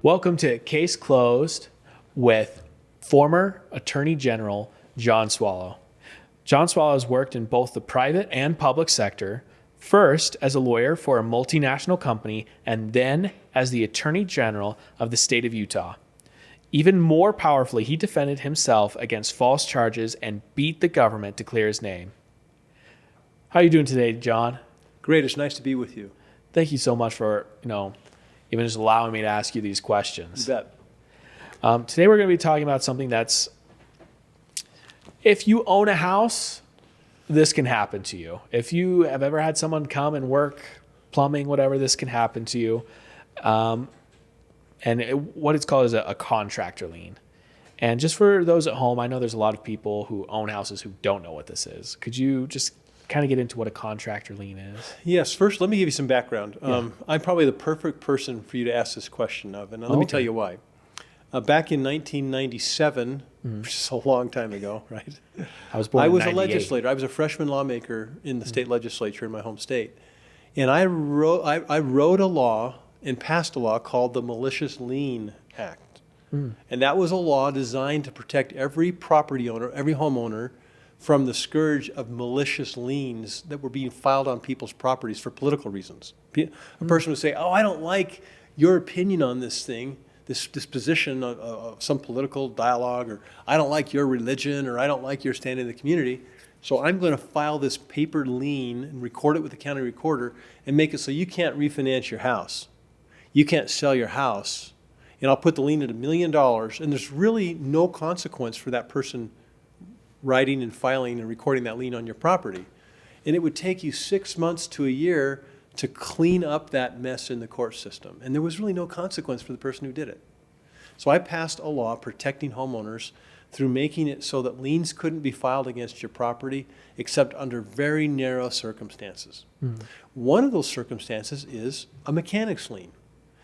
Welcome to Case Closed with former Attorney General John Swallow. John Swallow has worked in both the private and public sector, first as a lawyer for a multinational company and then as the Attorney General of the state of Utah. Even more powerfully, he defended himself against false charges and beat the government to clear his name. How are you doing today, John? Great. It's nice to be with you. Thank you so much for, even just allowing me to ask you these questions. You bet. Today we're going to be talking about something that's, if you own a house, this can happen to you. If you have ever had someone come and work plumbing, whatever, this can happen to you. What it's called is a contractor lien. And just for those at home, I know there's a lot of people who own houses who don't know what this is. Could you just kind of get into what a contractor lien is? Yes. First, let me give you some background. I'm probably the perfect person for you to ask this question of, and let me tell you why. Back in 1997, which is a long time ago, right? I was born I in was a 98. legislator. I was a freshman lawmaker in the state legislature in my home state. And I wrote a law and passed a law called the Malicious Lien Act. And that was a law designed to protect every property owner, every homeowner, from the scourge of malicious liens that were being filed on people's properties for political reasons. A person would say, I don't like your opinion on this thing, this position of some political dialogue, or I don't like your religion, or I don't like your stand in the community, so I'm going to file this paper lien and record it with the county recorder and make it so you can't refinance your house. You can't sell your house, and I'll put the lien at $1 million, and there's really no consequence for that person writing and filing and recording that lien on your property. And it would take you 6 months to a year to clean up that mess in the court system. And there was really no consequence for the person who did it. So I passed a law protecting homeowners through making it so that liens couldn't be filed against your property except under very narrow circumstances. One of those circumstances is a mechanic's lien.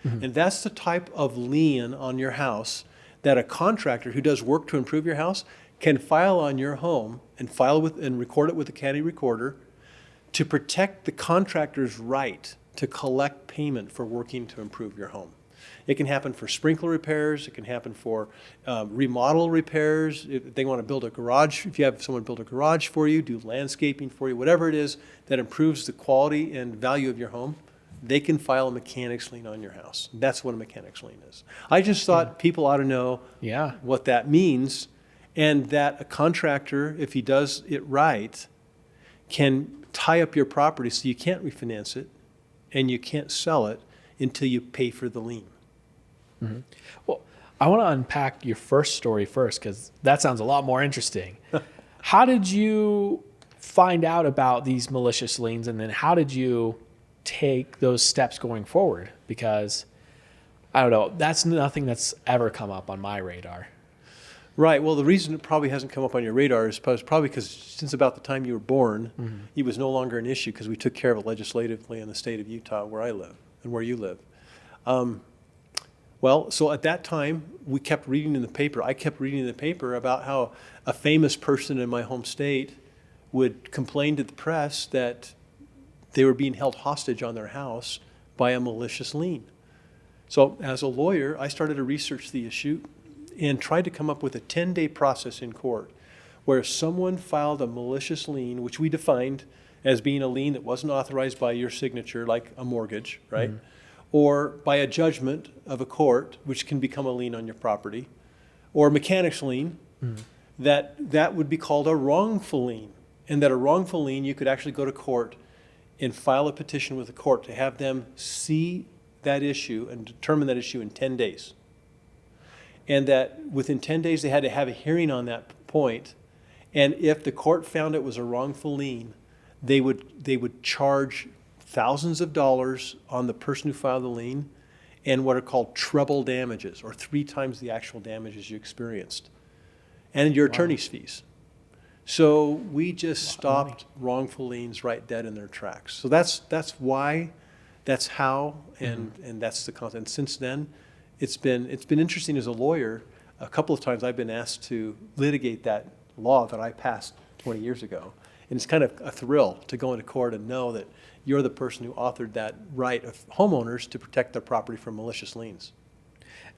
And that's the type of lien on your house that a contractor who does work to improve your house can file on your home and record it with the county recorder to protect the contractor's right to collect payment for working to improve your home. It can happen for sprinkler repairs. It can happen for remodel repairs. If they want to build a garage, if you have someone build a garage for you, do landscaping for you, whatever it is that improves the quality and value of your home, they can file a mechanic's lien on your house. That's what a mechanic's lien is. I just thought people ought to know what that means, and that a contractor, if he does it right, can tie up your property so you can't refinance it and you can't sell it until you pay for the lien. Well, I want to unpack your first story first because that sounds a lot more interesting. How did you find out about these malicious liens, and then how did you take those steps going forward? Because, I don't know, that's nothing that's ever come up on my radar. Right. Well, the reason it probably hasn't come up on your radar is probably because since about the time you were born, it was no longer an issue because we took care of it legislatively in the state of Utah where I live and where you live. So at that time, we kept reading in the paper. I kept reading in the paper about how a famous person in my home state would complain to the press that they were being held hostage on their house by a malicious lien. So as a lawyer, I started to research the issue and tried to come up with a 10-day process in court where someone filed a malicious lien, which we defined as being a lien that wasn't authorized by your signature, like a mortgage, right? Or by a judgment of a court, which can become a lien on your property, or a mechanic's lien, that would be called a wrongful lien. And that a wrongful lien, you could actually go to court and file a petition with the court to have them see that issue and determine that issue in 10 days. And that within 10 days they had to have a hearing on that point. And if the court found it was a wrongful lien, they would charge thousands of dollars on the person who filed the lien and what are called treble damages, or 3 times the actual damages you experienced, and your attorney's fees. So we just stopped wrongful liens right dead in their tracks. So that's why, that's how, and that's the content. And since then, it's been interesting as a lawyer. A couple of times I've been asked to litigate that law that I passed 20 years ago. And it's kind of a thrill to go into court and know that you're the person who authored that right of homeowners to protect their property from malicious liens.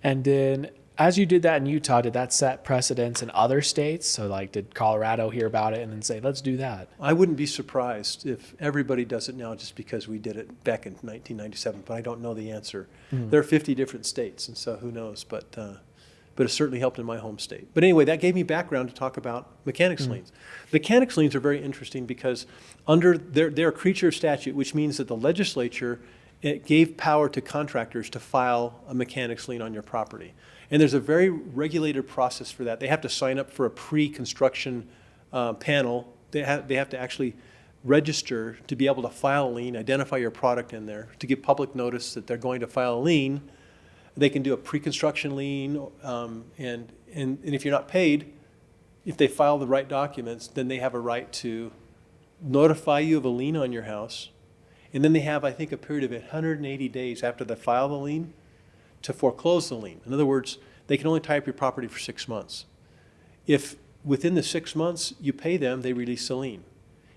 And then as you did that in Utah, did that set precedents in other states? So like, did Colorado hear about it and then say, let's do that? I wouldn't be surprised if everybody does it now just because we did it back in 1997, but I don't know the answer. There are 50 different states, and so who knows, but it certainly helped in my home state. But anyway, that gave me background to talk about mechanics liens. Mechanics liens are very interesting because under they're a creature of statute, which means that the legislature gave power to contractors to file a mechanics lien on your property. And there's a very regulated process for that. They have to sign up for a pre-construction panel. They have to actually register to be able to file a lien, identify your product in there, to give public notice that they're going to file a lien. They can do a pre-construction lien, and if you're not paid, if they file the right documents, then they have a right to notify you of a lien on your house. And then they have, I think, a period of 180 days after they file the lien to foreclose the lien. In other words, they can only tie up your property for 6 months. If within the 6 months you pay them, they release the lien.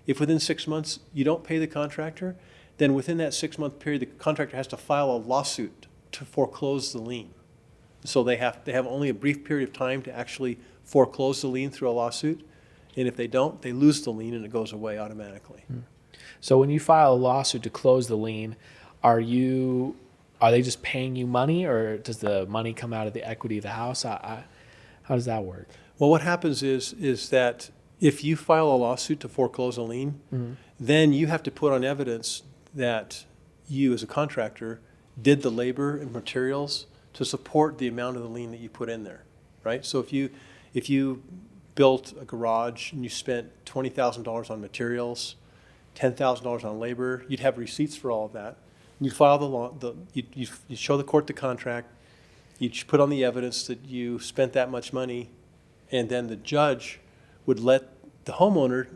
If within 6 months you don't pay the contractor, then within that 6-month period, the contractor has to file a lawsuit to foreclose the lien. So they have only a brief period of time to actually foreclose the lien through a lawsuit. And if they don't, they lose the lien and it goes away automatically. So when you file a lawsuit to close the lien, are they just paying you money, or does the money come out of the equity of the house? How does that work? Well, what happens is that if you file a lawsuit to foreclose a lien, then you have to put on evidence that you as a contractor did the labor and materials to support the amount of the lien that you put in there, right? So if you built a garage and you spent $20,000 on materials, $10,000 on labor, you'd have receipts for all of that. You'd file you show the court the contract, you'd put on the evidence that you spent that much money, and then the judge would let the homeowner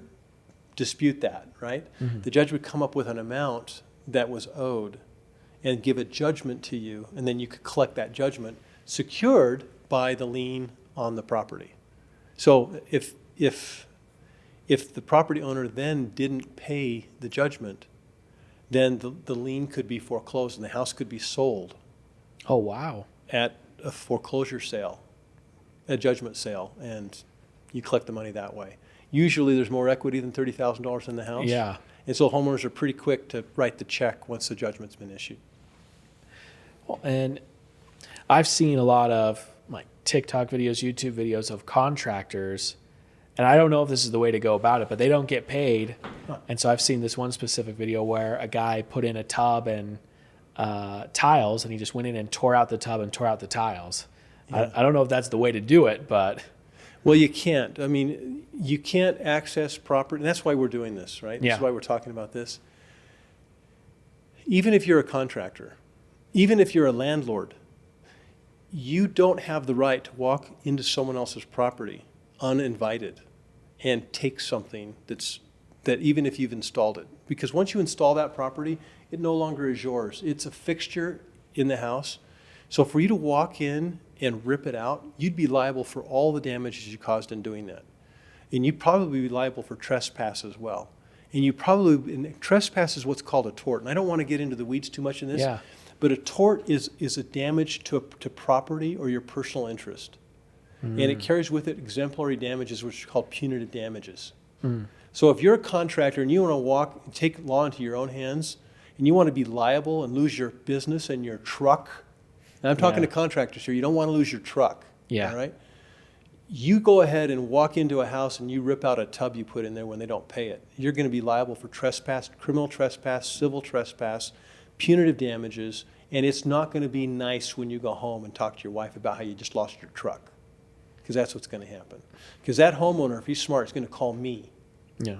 dispute that, right? The judge would come up with an amount that was owed and give a judgment to you, and then you could collect that judgment secured by the lien on the property. So if the property owner then didn't pay the judgment, then the lien could be foreclosed and the house could be sold. Oh, wow. At a foreclosure sale, a judgment sale, and you collect the money that way. Usually there's more equity than $30,000 in the house. Yeah. And so homeowners are pretty quick to write the check once the judgment's been issued. Well, and I've seen a lot of like TikTok videos, YouTube videos of contractors, and I don't know if this is the way to go about it, but they don't get paid. And so I've seen this one specific video where a guy put in a tub and tiles, and he just went in and tore out the tub and tore out the tiles. Yeah. I don't know if that's the way to do it, but... Well, you can't. I mean, you can't access property. And that's why we're doing this, right? Yeah. That's why we're talking about this. Even if you're a contractor, even if you're a landlord, you don't have the right to walk into someone else's property uninvited and take something that even if you've installed it. Because once you install that property, it no longer is yours. It's a fixture in the house. So for you to walk in and rip it out, you'd be liable for all the damages you caused in doing that. And you'd probably be liable for trespass as well. And trespass is what's called a tort. And I don't want to get into the weeds too much in this, Yeah. but a tort is a damage to property or your personal interest. And it carries with it exemplary damages, which are called punitive damages. So if you're a contractor and you want to take law into your own hands, and you want to be liable and lose your business and your truck, and I'm talking to contractors here, you don't want to lose your truck, all right? You go ahead and walk into a house and you rip out a tub you put in there when they don't pay it. You're going to be liable for trespass, criminal trespass, civil trespass, punitive damages, and it's not going to be nice when you go home and talk to your wife about how you just lost your truck, because that's what's going to happen. Because that homeowner, if he's smart, is going to call me. Yeah.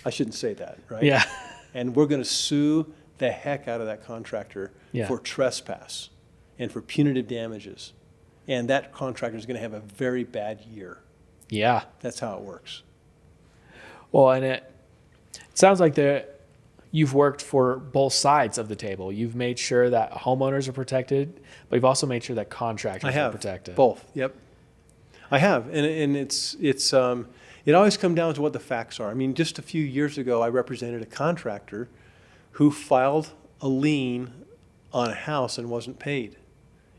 I shouldn't say that, right? Yeah. And we're going to sue the heck out of that contractor for trespass and for punitive damages. And that contractor is going to have a very bad year. Yeah. That's how it works. Well, and it sounds like you've worked for both sides of the table. You've made sure that homeowners are protected, but you've also made sure that contractors are protected. Both. Yep. I have, and it always comes down to what the facts are. I mean, just a few years ago, I represented a contractor who filed a lien on a house and wasn't paid.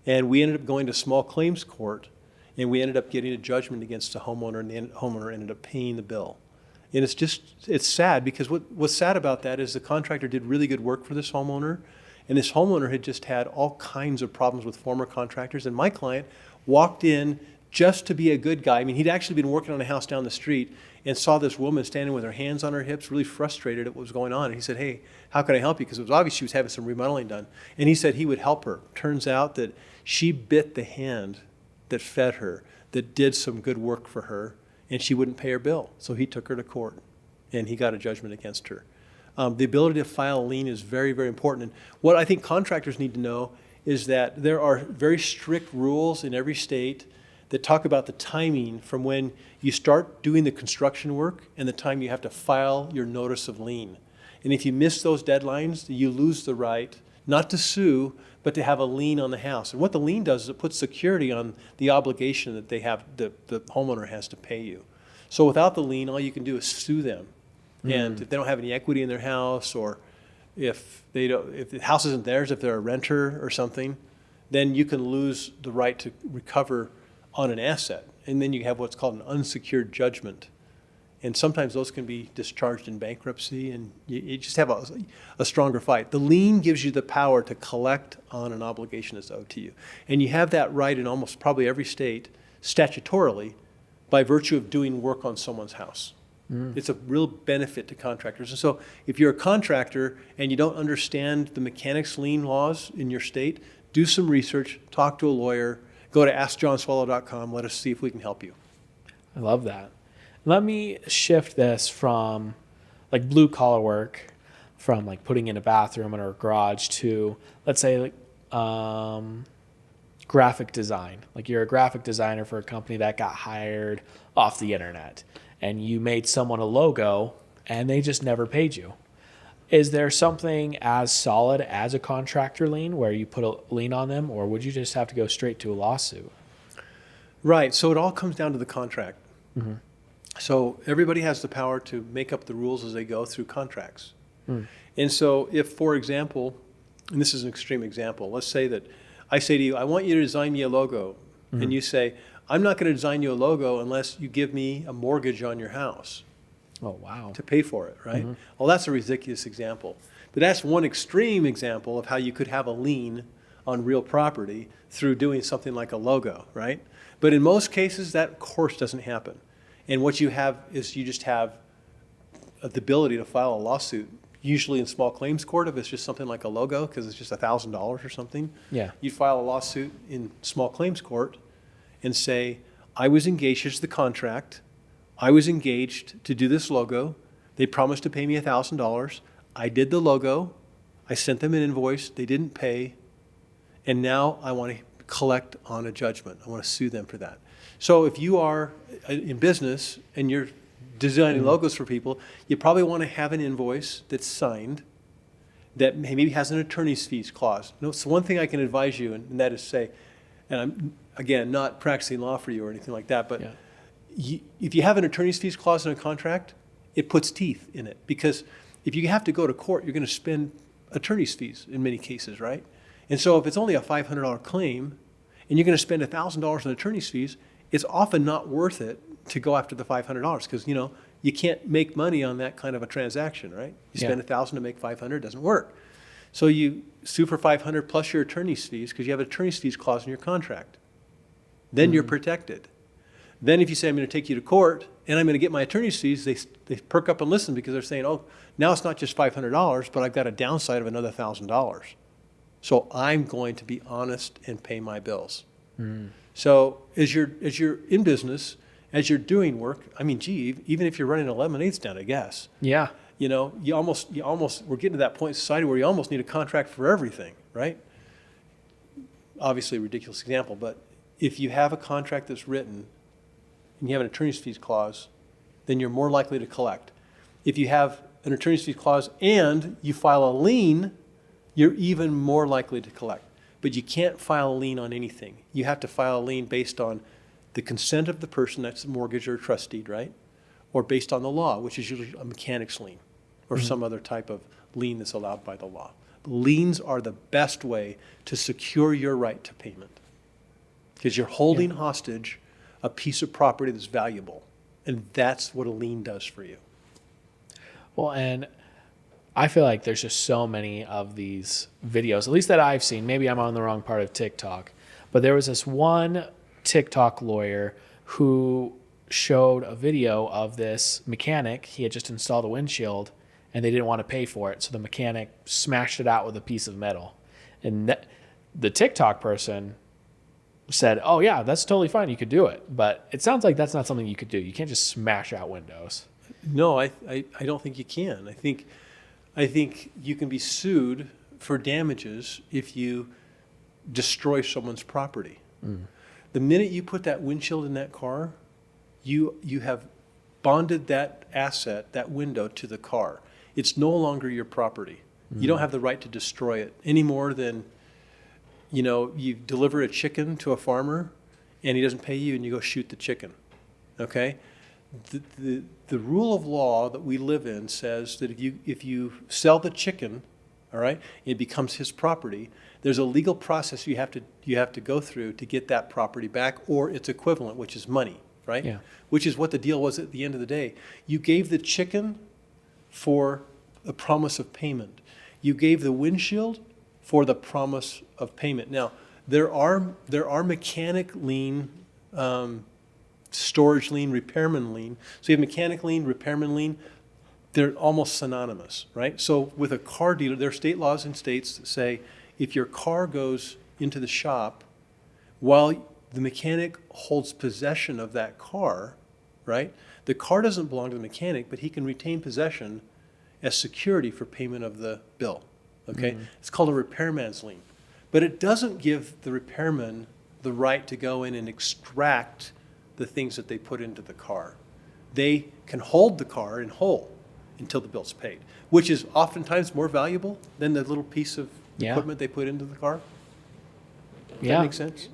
And we ended up going to small claims court, and we ended up getting a judgment against the homeowner, and the homeowner ended up paying the bill. And it's sad, because what's sad about that is the contractor did really good work for this homeowner, and this homeowner had just had all kinds of problems with former contractors, and my client walked in just to be a good guy. I mean, he'd actually been working on a house down the street and saw this woman standing with her hands on her hips, really frustrated at what was going on. And he said, "Hey, how can I help you?" Because it was obvious she was having some remodeling done. And he said he would help her. Turns out that she bit the hand that fed her, that did some good work for her, and she wouldn't pay her bill. So he took her to court, and he got a judgment against her. The ability to file a lien is very, very important. And what I think contractors need to know is that there are very strict rules in every state that talk about the timing from when you start doing the construction work and the time you have to file your notice of lien. And if you miss those deadlines, you lose the right not to sue, but to have a lien on the house. And what the lien does is it puts security on the obligation that they have, the homeowner has to pay you. So without the lien, all you can do is sue them. And if they don't have any equity in their house, or if the house isn't theirs, if they're a renter or something, then you can lose the right to recover on an asset. And then you have what's called an unsecured judgment. And sometimes those can be discharged in bankruptcy, and you just have a stronger fight. The lien gives you the power to collect on an obligation that's owed to you. And you have that right in almost probably every state statutorily by virtue of doing work on someone's house. It's a real benefit to contractors. And so if you're a contractor and you don't understand the mechanics lien laws in your state, do some research, talk to a lawyer, go to askjohnswallow.com. Let us see if we can help you. I love that. Let me shift this from like blue collar work, from like putting in a bathroom or a garage, to, let's say, like graphic design. Like you're a graphic designer for a company that got hired off the internet, and you made someone a logo and they just never paid you. Is there something as solid as a contractor lien where you put a lien on them, or would you just have to go straight to a lawsuit? Right. So it all comes down to the contract. So everybody has the power to make up the rules as they go through contracts. And so if, for example, and this is an extreme example, let's say that I say to you, I want you to design me a logo. And you say, I'm not going to design you a logo unless you give me a mortgage on your house. Oh, wow. To pay for it, right? Well, that's a ridiculous example. But that's one extreme example of how you could have a lien on real property through doing something like a logo, right? But in most cases, that, of course, doesn't happen. And what you have is you just have the ability to file a lawsuit, usually in small claims court if it's just something like a logo, because it's just $1,000 or something. Yeah. You file a lawsuit in small claims court and say, I was engaged, here's the contract, I was engaged to do this logo. They promised to pay me $1,000. I did the logo. I sent them an invoice. They didn't pay. And now I want to collect on a judgment. I want to sue them for that. So if you are in business and you're designing logos for people, you probably want to have an invoice that's signed that maybe has an attorney's fees clause. So one thing I can advise you, and that is say, and I'm, again, not practicing law for you or anything like that, but if you have an attorney's fees clause in a contract, it puts teeth in it. Because if you have to go to court, you're going to spend attorney's fees in many cases, right? And so if it's only a $500 claim and you're going to spend $1,000 on attorney's fees, it's often not worth it to go after the $500 because, you can't make money on that kind of a transaction, right? You spend $1,000 to make $500, it doesn't work. So you sue for $500 plus your attorney's fees because you have an attorney's fees clause in your contract. Then you're protected. Then if you say, I'm going to take you to court and I'm going to get my attorney's fees, they perk up and listen because they're saying, oh, now it's not just $500, but I've got a downside of another $1,000. So I'm going to be honest and pay my bills. So as you're in business, as you're doing work, I mean, gee, even if you're running a lemonade stand, I guess. Yeah. You almost we're getting to that point in society where you almost need a contract for everything, right? Obviously a ridiculous example, but if you have a contract that's written and you have an attorney's fees clause, then you're more likely to collect. If you have an attorney's fees clause and you file a lien, you're even more likely to collect. But you can't file a lien on anything. You have to file a lien based on the consent of the person that's a mortgage or trust deed, right? Or based on the law, which is usually a mechanics lien or some other type of lien that's allowed by the law. Liens are the best way to secure your right to payment because you're holding hostage a piece of property that's valuable, and that's what a lien does for you. Well, and I feel like there's just so many of these videos, at least that I've seen. Maybe I'm on the wrong part of TikTok, but there was this one TikTok lawyer who showed a video of this mechanic. He had just installed a windshield and they didn't want to pay for it. So the mechanic smashed it out with a piece of metal. And the TikTok person said, oh yeah, that's totally fine. You could do it. But it sounds like that's not something you could do. You can't just smash out windows. No, I don't think you can. I think you can be sued for damages if you destroy someone's property. The minute you put that windshield in that car, you have bonded that asset, that window, to the car. It's no longer your property. You don't have the right to destroy it any more than, you deliver a chicken to a farmer and he doesn't pay you and you go shoot the chicken. Okay? The rule of law that we live in says that if you sell the chicken, all right, it becomes his property. There's a legal process you have to go through to get that property back, or its equivalent, which is money, right? Yeah. Which is what the deal was at the end of the day. You gave the chicken for a promise of payment. You gave the windshield for the promise of payment. Now, there are mechanic lien, storage lien, repairman lien. So you have mechanic lien, repairman lien. They're almost synonymous, right? So with a car dealer, there are state laws in states that say if your car goes into the shop while the mechanic holds possession of that car, right? The car doesn't belong to the mechanic, but he can retain possession as security for payment of the bill, okay? It's called a repairman's lien. But it doesn't give the repairman the right to go in and extract the things that they put into the car. They can hold the car in whole until the bill's paid, which is oftentimes more valuable than the little piece of equipment they put into the car. Does that make sense?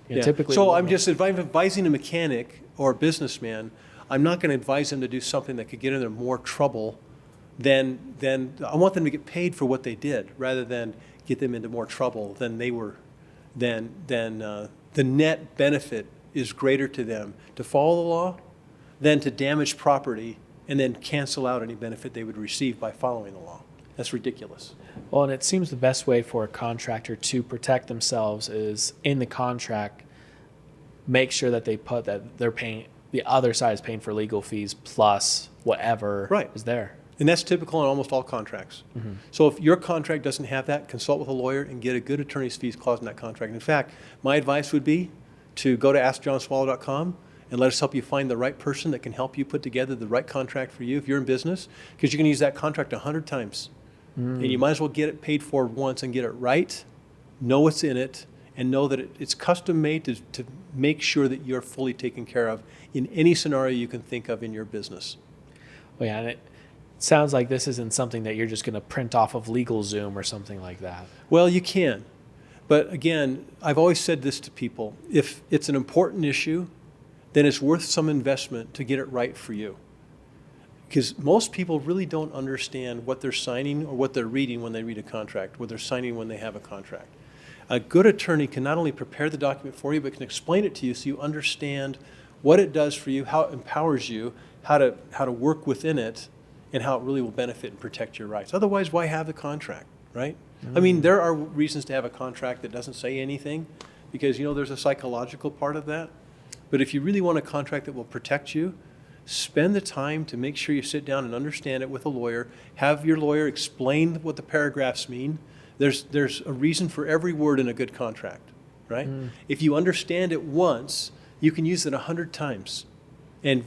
Yeah. Typically. So if I'm advising a mechanic or a businessman, I'm not going to advise them to do something that could get into more trouble than I want them to get paid for what they did rather than get them into more trouble than they were, than the net benefit is greater to them to follow the law than to damage property and then cancel out any benefit they would receive by following the law. That's ridiculous. Well, and it seems the best way for a contractor to protect themselves is in the contract, make sure that they put that they're paying, the other side is paying for legal fees plus whatever is there. And that's typical in almost all contracts. So if your contract doesn't have that, consult with a lawyer and get a good attorney's fees clause in that contract. In fact, my advice would be to go to AskJohnSwallow.com and let us help you find the right person that can help you put together the right contract for you if you're in business, because you're going to use that contract 100 times. And you might as well get it paid for once and get it right, know what's in it, and know that it's custom made to make sure that you're fully taken care of in any scenario you can think of in your business. Well, yeah, and it sounds like this isn't something that you're just going to print off of LegalZoom or something like that. Well, you can. But again, I've always said this to people. If it's an important issue, then it's worth some investment to get it right for you. Because most people really don't understand what they're signing or what they're reading when they read a contract, what they're signing when they have a contract. A good attorney can not only prepare the document for you, but can explain it to you so you understand what it does for you, how it empowers you, how to work within it, and how it really will benefit and protect your rights. Otherwise, why have the contract, right? I mean, there are reasons to have a contract that doesn't say anything because, there's a psychological part of that. But if you really want a contract that will protect you, spend the time to make sure you sit down and understand it with a lawyer. Have your lawyer explain what the paragraphs mean. There's a reason for every word in a good contract, right? If you understand it once, you can use it 100 times. And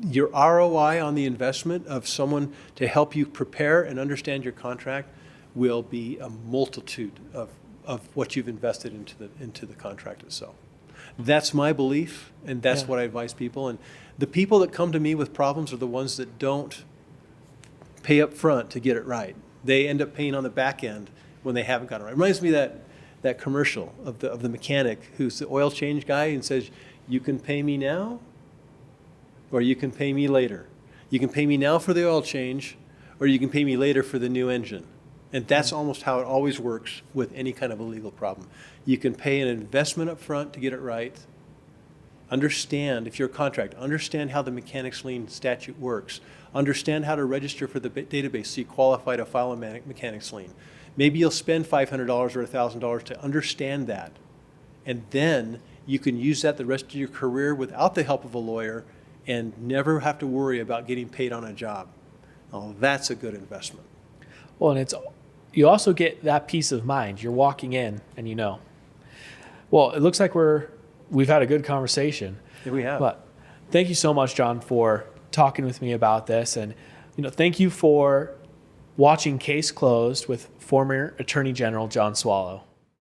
your ROI on the investment of someone to help you prepare and understand your contract will be a multitude of what you've invested into the contract itself. That's my belief, and that's what I advise people. And the people that come to me with problems are the ones that don't pay up front to get it right. They end up paying on the back end when they haven't gotten it right. It reminds me of that commercial of the mechanic who's the oil change guy and says, you can pay me now or you can pay me later. You can pay me now for the oil change or you can pay me later for the new engine. And that's almost how it always works with any kind of a legal problem. You can pay an investment up front to get it right. Understand, if you're a contract, understand how the mechanics lien statute works. Understand how to register for the database so you qualify to file a mechanics lien. Maybe you'll spend $500 or $1,000 to understand that. And then you can use that the rest of your career without the help of a lawyer and never have to worry about getting paid on a job. Oh, that's a good investment. Well, and you also get that peace of mind. You're walking in and you know. Well, it looks like we've had a good conversation. Yeah, we have. But thank you so much, John, for talking with me about this. And thank you for watching Case Closed with former Attorney General John Swallow.